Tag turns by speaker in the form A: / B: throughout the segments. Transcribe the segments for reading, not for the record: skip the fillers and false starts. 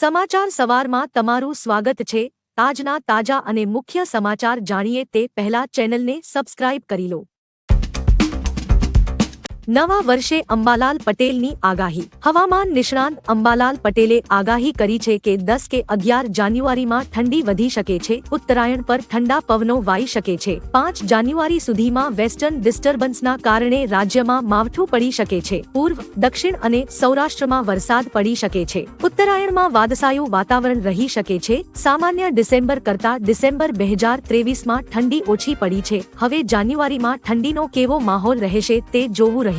A: સમાચાર સવારમાં તમારું સ્વાગત છે। આજના તાજા અને મુખ્ય સમાચાર જાણીએ તે પહેલા ચેનલને સબસ્ક્રાઇબ કરી લો। નવા વર્ષે અંબાલાલ પટેલની આગાહી। હવામાન નિષ્ણાંત અંબાલાલ પટેલે આગાહી કરી છે કે 10 કે 11 જાન્યુઆરીમાં ઠંડી વધી શકે છે। ઉત્તરાયણ પર ઠંડા પવનો વાઈ શકે છે। 5 જાન્યુઆરી સુધીમાં વેસ્ટર્ન ડિસ્ટર્બન્સના કારણે રાજ્યમાં માવઠું પડી શકે છે। પૂર્વ, દક્ષિણ અને સૌરાષ્ટ્રમાં વરસાદ પડી શકે છે। ઉત્તરાયણમાં વાદળછાયું વાતાવરણ રહી શકે છે। સામાન્ય ડિસેમ્બર કરતા ડિસેમ્બર 2023માં ઠંડી ઓછી પડી છે। હવે જાન્યુઆરીમાં ઠંડીનો કેવો માહોલ રહેશે તે જોવું રહ્યું।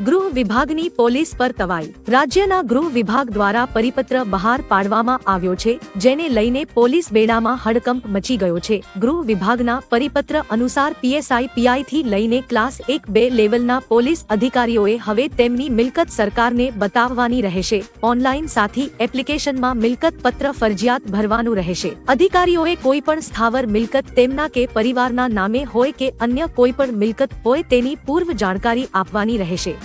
A: ગૃહ વિભાગની પોલીસ પર તવાઈ। રાજ્યના ગૃહ વિભાગ દ્વારા પરિપત્ર બહાર પાડવામાં આવ્યો છે, જેને લઈને પોલીસ બેડામાં હડકંપ મચી ગયો છે। ગૃહ વિભાગના પરિપત્ર અનુસાર પીએસઆઈ, પીઆઈથી લઈને ક્લાસ 1-2 લેવલના પોલીસ અધિકારીઓએ હવે તેમની મિલકત સરકારને બતાવવાની રહેશે। ઓનલાઈન સાથી એપ્લિકેશનમાં મિલકત પત્ર ફરજિયાત ભરવાનું રહેશે। અધિકારીઓએ કોઈપણ સ્થાવર મિલકત તેમના કે પરિવારના નામે હોય કે અન્ય કોઈપણ મિલકત હોય તેની પૂર્વ જાણકારી આપવાની રહેશે।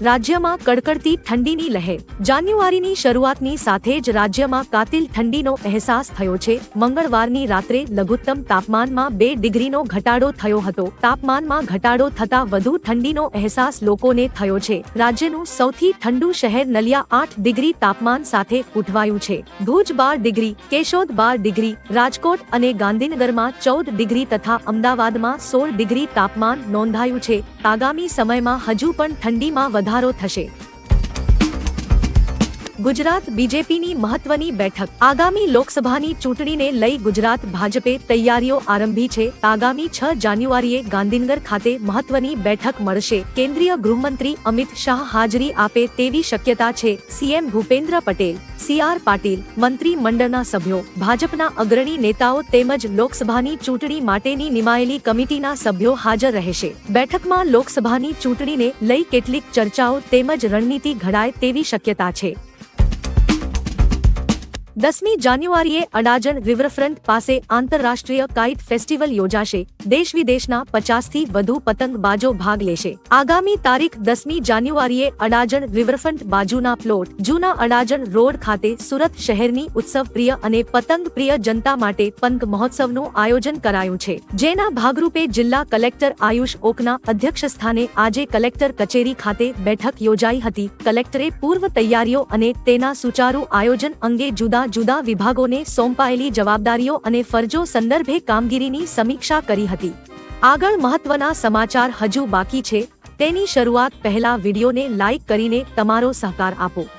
A: રાજ્યમાં કડકડતી ઠંડીની લહેર। જાન્યુઆરીની શરૂઆતની સાથે જ રાજ્યમાં કાતિલ ઠંડીનો અહેસાસ થયો છે। મંગળવારની રાત્રે લઘુત્તમ તાપમાનમાં 2 ડિગ્રીનો ઘટાડો થયો હતો। તાપમાનમાં ઘટાડો થતા વધુ ઠંડીનો અહેસાસ લોકોને થયો છે। રાજ્યનું સૌથી ઠંડુ શહેર નલિયા 8 ડિગ્રી તાપમાન સાથે ઉઠવાયું છે। ભુજ 12 ડિગ્રી, કેશોદ 12 ડિગ્રી, રાજકોટ અને ગાંધીનગરમાં 14 ડિગ્રી તથા અમદાવાદમાં 16 ડિગ્રી તાપમાન નોંધાયું છે। આગામી સમયમાં હજુ પણ ઠંડીમાં વધારો થશે। ગુજરાત બીજેપીની મહત્વની બેઠક। આગામી લોકસભાની ચૂંટણીને લઈ ગુજરાત ભાજપે તૈયારીઓ આરંભી છે। આગામી 6 જાન્યુઆરીએ ગાંધીનગર ખાતે મહત્વની બેઠક મળશે। કેન્દ્રીય ગૃહમંત્રી અમિત શાહ હાજરી આપે તેવી શક્યતા છે। સીએમ ભૂપેન્દ્ર પટેલ, સીઆર પાટીલ, મંત્રી મંડળના સભ્યો, ભાજપના અગ્રણી નેતાઓ તેમજ લોકસભાની ચૂંટણી માટેની નિમાયેલી કમિટીના સભ્યો હાજર રહેશે। બેઠકમાં લોકસભાની ચૂંટણીને લઈ કેટલીક ચર્ચાઓ તેમજ રણનીતિ ઘડાય તેવી શક્યતા છે। 10મી જાન્યુઆરીએ અડાજણ રિવરફ્રન્ટ પાસે આંતરરાષ્ટ્રીય કાઇટ ફેસ્ટિવલ યોજાશે। દેશ વિદેશના 50થી વધુ પતંગબાજો ભાગ લેશે। આગામી તારીખ 10મી જાન્યુઆરીએ અડાજણ રિવરફ્રન્ટ બાજુના પ્લોટ જૂના અડાજણ રોડ ખાતે સુરત શહેરની ઉત્સવ પ્રિય અને પતંગ પ્રિય જનતા માટે પતંગ મહોત્સવનું આયોજન કરાયું છે, જેના ભાગરૂપે જિલ્લા કલેક્ટર આયુષ ઓકના અધ્યક્ષસ્થાને આજે કલેક્ટર કચેરી ખાતે બેઠક યોજાઈ હતી। કલેક્ટરે પૂર્વ તૈયારીઓ અને તેના સુચારુ આયોજન અંગે જુદા વિભાગોને સોંપાયેલી જવાબદારીઓ અને ફરજો સંદર્ભે કામગીરીની સમીક્ષા કરી હતી। આગળ મહત્વના સમાચાર હજુ બાકી છે, તેની શરૂઆત પહેલા વિડીયોને લાઇક કરીને તમારો સહકાર આપો।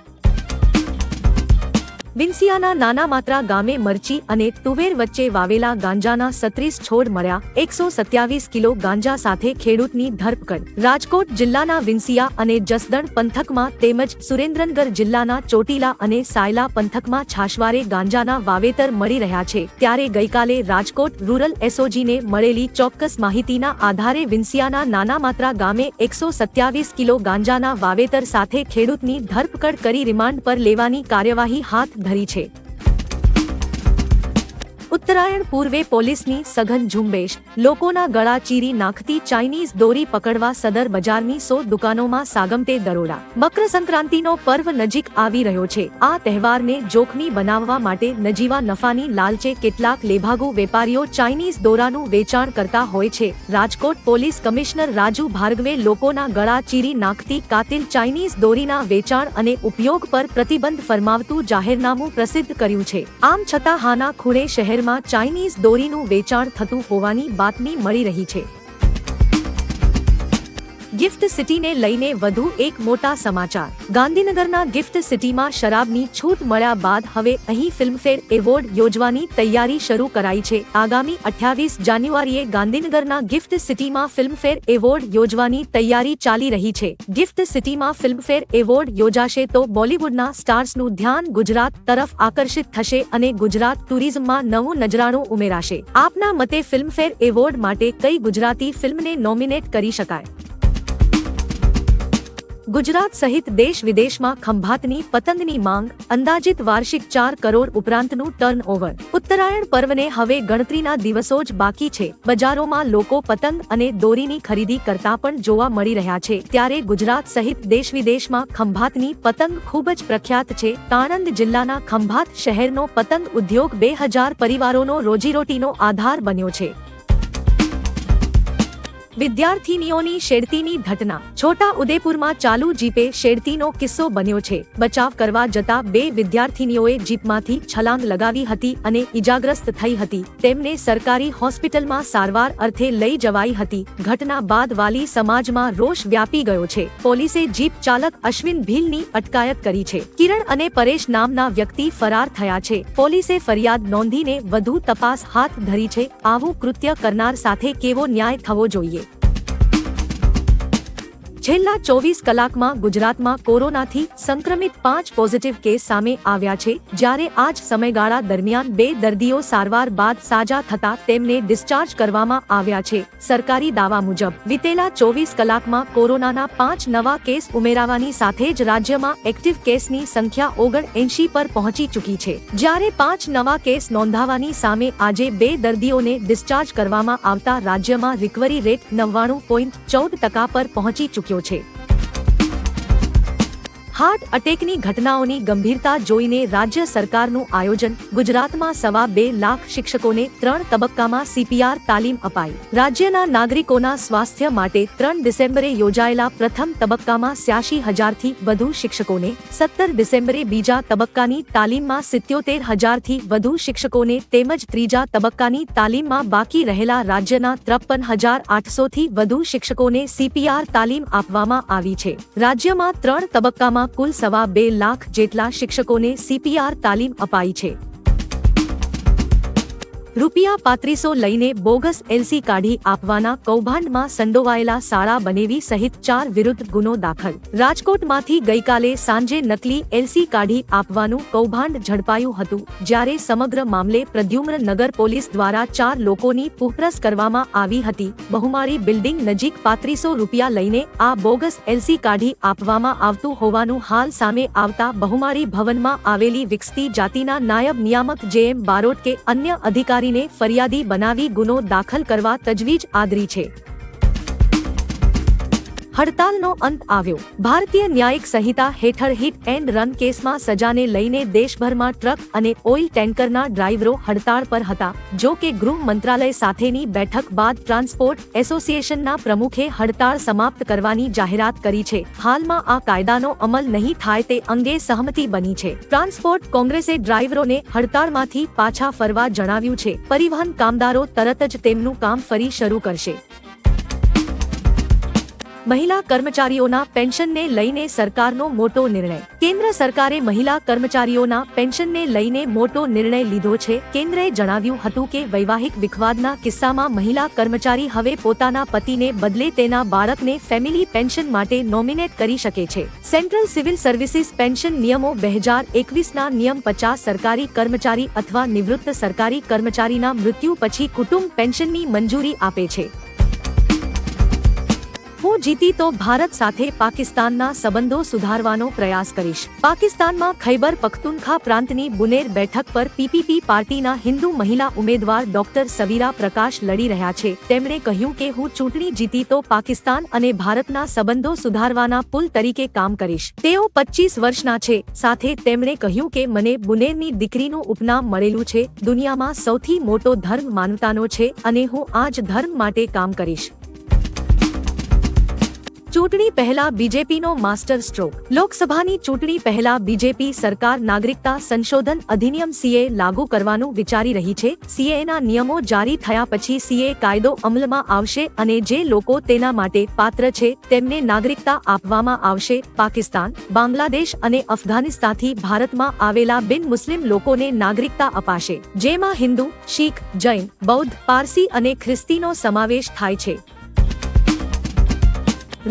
A: વિંસિયાના નાના માત્રા ગામે મરચી અને તુવેર વચ્ચે વાવેલા ગાંજાના 36 છોડ મળ્યા। 127 કિલો ગાંજા સાથે ખેડૂતની ધરપકડ। રાજકોટ જિલ્લાના વિંસિયા અને જસદણ પંથકમાં તેમજ સુરેન્દ્રનગર જિલ્લાના ચોટીલા અને સાયલા પંથકમાં છાશવારે ગાંજાના વાવેતર મળી રહ્યા છે। ત્યારે ગઈકાલે રાજકોટ રૂરલ એસઓજીને મળેલી ચોક્કસ માહિતીના આધારે વિંસિયાના નાના માત્રા ગામે 127 કિલો ગાંજાના વાવેતર સાથે ખેડૂતની ધરપકડ કરી રિમાન્ડ પર લેવાની કાર્યવાહી હાથ ધરી છે। ઉત્તરાયણ પૂર્વે પોલીસની સઘન ઝુંબેશ। લોકોના ગળા ચીરી નાખતી ચાઇનીઝ દોરી પકડવા સદર બજારની 100 દુકાનોમાં સાગમટે દરોડા। મકર સંક્રાંતિનો પર્વ નજીક આવી રહ્યો છે। આ તહેવારને જોખમી બનાવવા માટે નજીવા નફાની લાલચે કેટલાક લેભાગુ વેપારીઓ ચાઇનીઝ દોરાનું વેચાણ કરતા હોય છે। રાજકોટ પોલીસ કમિશનર રાજુ ભાર્ગવે લોકોના ગળા ચીરી નાખતી કાતિલ ચાઇનીઝ દોરીના વેચાણ અને ઉપયોગ પર પ્રતિબંધ ફરમાવતું જાહેરનામું પ્રસિદ્ધ કર્યું છે। આમ છતાં હાના ખૂણે શહેરમાં ચાઇનીઝ દોરીનું વેચાણ થતું હોવાની બાતમી મળી રહી છે। ગિફ્ટ સિટીને લઈને વધુ એક મોટા સમાચાર। ગાંધીનગરના ગિફ્ટ સિટીમાં શરાબની છૂટ મળ્યા બાદ હવે અહીં ફિલ્મફેર એવોર્ડ યોજવાની તૈયારી શરૂ કરાઈ છે। આગામી 28 જાન્યુઆરીએ ગાંધીનગરના ગિફ્ટ સિટીમાં ફિલ્મફેર એવોર્ડ યોજવાની તૈયારી ચાલી રહી છે। ગિફ્ટ સિટીમાં ફિલ્મફેર એવોર્ડ યોજાશે તો બોલિવૂડના સ્ટાર્સનું ધ્યાન ગુજરાત તરફ આકર્ષિત થશે અને ગુજરાત ટુરિઝમમાં નવું નજરાણું ઉમેરાશે। આપના મતે ફિલ્મફેર એવોર્ડ માટે કઈ ગુજરાતી ફિલ્મને નોમિનેટ કરી શકાય? ગુજરાત સહિત દેશ વિદેશમાં ખંભાતની પતંગની માંગ, અંદાજિત વાર્ષિક 4 કરોડ ઉપરાંતનું ટર્નઓવર. ઉત્તરાયણ પર્વને હવે ગણતરીના દિવસો જ બાકી છે. બજારોમાં લોકો પતંગ અને દોરીની ખરીદી કરતા પણ જોવા મળી રહ્યા છે. ત્યારે ગુજરાત સહિત દેશ વિદેશમાં ખંભાતની પતંગ ખૂબ જ પ્રખ્યાત છે. આણંદ જિલ્લાના ખંભાત શહેરનો પતંગ ઉદ્યોગ 2000 પરિવારોનો રોજીરોટીનો આધાર બન્યો છે. વિદ્યાર્થીનીઓની શેડતીની ઘટના. છોટા ઉદેપુરમાં ચાલુ જીપે શેડતીનો કિસ્સો બન્યો છે. બચાવ કરવા જતા 2 વિદ્યાર્થીનીઓએ જીપમાંથી છલાંગ લગાવી હતી અને ઈજાગ્રસ્ત થઈ હતી. તેમને સરકારી હોસ્પિટલમાં સારવાર અર્થે લઈ જવાઈ હતી. ઘટના બાદ વાલી સમાજમાં રોષ વ્યાપી ગયો છે. પોલીસે જીપ ચાલક અશ્વિન ભીલની અટકાયત કરી છે. કિરણ અને પરેશ નામના વ્યક્તિ ફરાર થયા છે. પોલીસે ફરિયાદ નોંધીને વધુ તપાસ હાથ ધરી છે. આવું કૃત્ય કરનાર સાથે કેવો ન્યાય થવો જોઈએ. છેલ્લા 24 કલાકમાં ગુજરાતમાં કોરોનાથી સંક્રમિત 5 પોઝિટિવ કેસ સામે આવ્યા છે. જ્યારે આ જ સમયગાળા દરમિયાન 2 દર્દીઓ સારવાર બાદ સાજા થતા તેમને ડિસ્ચાર્જ કરવામાં આવ્યા છે. સરકારી દાવા મુજબ વિતેલા 24 કલાકમાં કોરોનાના 5 નવા કેસ ઉમેરાવાની સાથે જ રાજ્યમાં એક્ટિવ કેસની સંખ્યા 79 પર પહોંચી ચૂકી છે. જ્યારે 5 નવા કેસ નોંધાવાની સામે આજે 2 દર્દીઓને ડિસ્ચાર્જ કરવામાં આવતા રાજ્યમાં રિકવરી રેટ 99.14% પર પહોંચી ચૂક્યો છે. હાર્ટ અટેકની ઘટનાઓની ગંભીરતા જોઈને રાજ્ય સરકારનું આયોજન. ગુજરાતમાં 2.25 લાખ શિક્ષકોને 3 તબક્કામાં CPR તાલીમ અપાઈ. રાજ્યના નાગરિકોના સ્વાસ્થ્ય માટે 3 ડિસેમ્બરે યોજાયેલા પ્રથમ તબક્કામાં 86,000થી વધુ શિક્ષકોને, 17 ડિસેમ્બરે બીજા તબક્કાની તાલીમમાં 77,000થી વધુ શિક્ષકોને તેમજ ત્રીજા તબક્કાની તાલીમમાં બાકી રહેલા રાજ્યના 53,800થી વધુ શિક્ષકોને CPR તાલીમ આપવામાં આવી છે. રાજ્યમાં 3 તબક્કામાં કુલ 2.25 લાખ જેટલા શિક્ષકોને CPR તાલીમ અપાઈ છે. ₹3500 લઈને બોગસ LC કાઢી આપવાના કૌભાંડમાં સંડોવાયેલા શાળા બનેવી સહિત 4 વિરુદ્ધ ગુનો દાખલ. રાજકોટમાંથી ગઈકાલે સાંજે નકલી LC કાઢી આપવાનું કૌભાંડ ઝડપાયું હતું. જ્યારે સમગ્ર મામલે પ્રદ્યુમ્ન નગર પોલીસ દ્વારા 4 લોકોની પૂછપરછ કરવામાં આવી હતી. બહુમાળી બિલ્ડિંગ નજીક ₹3500 લઈને આ બોગસ LC કાઢી આપવામાં આવતું હોવાનું હાલ સામે આવતા બહુમાળી ભવનમાં આવેલી વિકસતી જાતિના નાયબ નિયામક JM બારોટ કે અન્ય અધિકારી ફરિયાદી બનાવી ગુનો દાખલ કરવા તજવીજ આદરી છે. હડતાલનો અંત આવ્યો. ભારતીય ન્યાયિક સંહિતા હેઠળ હિટ એન્ડ રન કેસમાં સજાને લઈને દેશભરમાં ટ્રક અને ઓઇલ ટેન્કરના ડ્રાઈવરો હડતાળ પર હતા. જો કે ગૃહ મંત્રાલય સાથેની બેઠક બાદ ટ્રાન્સપોર્ટ એસોસિએશનના પ્રમુખે હડતાળ સમાપ્ત કરવાની જાહેરાત કરી છે. હાલમાં આ કાયદાનો અમલ નહીં થાય તે અંગે સહમતિ બની છે. ટ્રાન્સપોર્ટ કોંગ્રેસે ડ્રાઈવરોને હડતાળમાંથી પાછા ફરવા જણાવ્યું છે. પરિવહન કામદારો તરત જ તેમનું કામ ફરી શરૂ કરશે. મહિલા કર્મચારીઓના પેન્શનને લઈને સરકારનો મોટો નિર્ણય. કેન્દ્ર સરકારે મહિલા કર્મચારીઓના પેન્શનને લઈને મોટો નિર્ણય લીધો છે. કેન્દ્રએ જણાવ્યું હતું કે વૈવાહિક વિખવાદના કિસ્સામાં મહિલા કર્મચારી હવે પોતાના પતિને બદલે તેના બાળકને ફેમિલી પેન્શન માટે નોમિનેટ કરી શકે છે. સેન્ટ્રલ સિવિલ સર્વિસીસ પેન્શન નિયમો 2021ના નિયમ 50 સરકારી કર્મચારી અથવા નિવૃત્ત સરકારી કર્મચારીના મૃત્યુ પછી કુટુંબ પેન્શનની મંજૂરી આપે છે. હું જીતી તો ભારત સાથે પાકિસ્તાનના સંબંધો સુધારવાનો પ્રયાસ કરીશ. પાકિસ્તાનમાં ખૈબર પખ્તુનખા પ્રાંતની બુનેર બેઠક પર PPP પાર્ટીના હિન્દુ મહિલા ઉમેદવાર ડોક્ટર સવીરા પ્રકાશ લડી રહ્યા છે. તેમણે કહ્યું કે હું ચૂંટણી જીતી તો પાકિસ્તાન અને ભારતના સંબંધો સુધારવાના પુલ તરીકે કામ કરીશ. તેઓ 25 વર્ષના છે. સાથે તેમણે કહ્યું કે મને બુનેરની દીકરીનું ઉપનામ મળેલું છે. દુનિયામાં સૌથી મોટો ધર્મ માનવતાનો છે અને હું આ જ ધર્મ માટે કામ કરીશ. ચૂંટણી પહેલા બીજેપીનો માસ્ટર સ્ટ્રોક. લોકસભાની ચૂંટણી પહેલા બીજેપી સરકાર નાગરિકતા સંશોધન અધિનિયમ CA લાગુ કરવાનું વિચારી રહી છે. CAના નિયમો જારી થયા પછી CA કાયદો અમલમાં આવશે અને જે લોકો તેના માટે પાત્ર છે તેમને નાગરિકતા આપવામાં આવશે. પાકિસ્તાન, બાંગ્લાદેશ અને અફઘાનિસ્તાનથી ભારતમાં આવેલા બિન મુસ્લિમ લોકોને નાગરિકતા અપાશે. જેમાં હિન્દુ, શીખ, જૈન, બૌદ્ધ, પારસી અને ખ્રિસ્તીનો સમાવેશ થાય છે.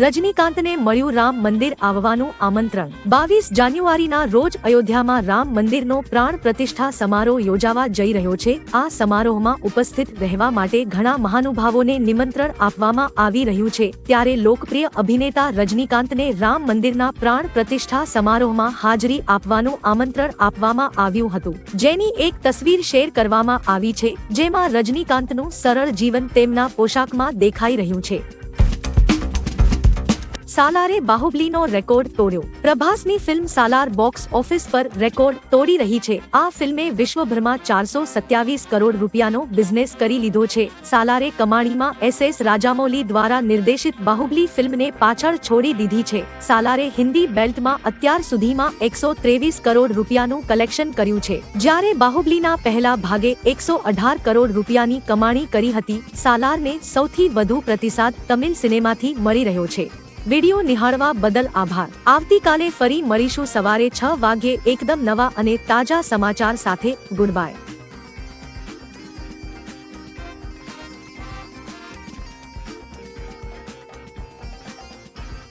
A: રજનીકાંતને મળ્યું રામ મંદિર આવવાનું આમંત્રણ 22 જાન્યુઆરીના રોજ અયોધ્યામાં રામ મંદિરનો પ્રાણ પ્રતિષ્ઠા સમારોહ યોજાવા જઈ રહ્યો છે। આ સમારોહમાં ઉપસ્થિત રહેવા માટે ઘણા મહાનુભાવોને નિમંત્રણ આપવામાં આવી રહ્યું છે। ત્યારે લોકપ્રિય અભિનેતા રજનીકાંતને રામ મંદિરના પ્રાણ પ્રતિષ્ઠા સમારોહમાં હાજરી આપવાનું આમંત્રણ આપવામાં આવ્યું હતું, જેની એક તસવીર શેર કરવામાં આવી છે, જેમાં રજનીકાંતનું સરળ જીવન તેમના પોશાકમાં દેખાઈ રહ્યું છે। સાલારે બાહુબલીનો રેકોર્ડ તોડ્યો। પ્રભાસની ફિલ્મ સાલાર બોક્સ ઓફિસ પર રેકોર્ડ તોડી રહી છે। આ ફિલ્મે વિશ્વભરમાં 427 કરોડ રૂપિયાનો બિઝનેસ કરી લીધો છે। સાલારે કમાણીમાં SS રાજામૌલી દ્વારા નિર્દેશિત બાહુબલી ફિલ્મને પાછળ છોડી દીધી છે। સાલારે હિન્દી બેલ્ટમાં અત્યાર સુધીમાં 123 કરોડ રૂપિયાનું કલેક્શન કર્યું છે, જ્યારે બાહુબલીના પહેલા ભાગે 118 કરોડ રૂપિયાની કમાણી કરી હતી। સાલારને સૌથી વધુ પ્રતિસાદ તમિલ સિનેમાથી મળી રહ્યો છે। વિડિયો નિહાળવા બદલ આભાર। આવતીકાલે ફરી મળીશું સવારે 6 વાગ્યે એકદમ નવા અને તાજા સમાચાર સાથે। Good bye.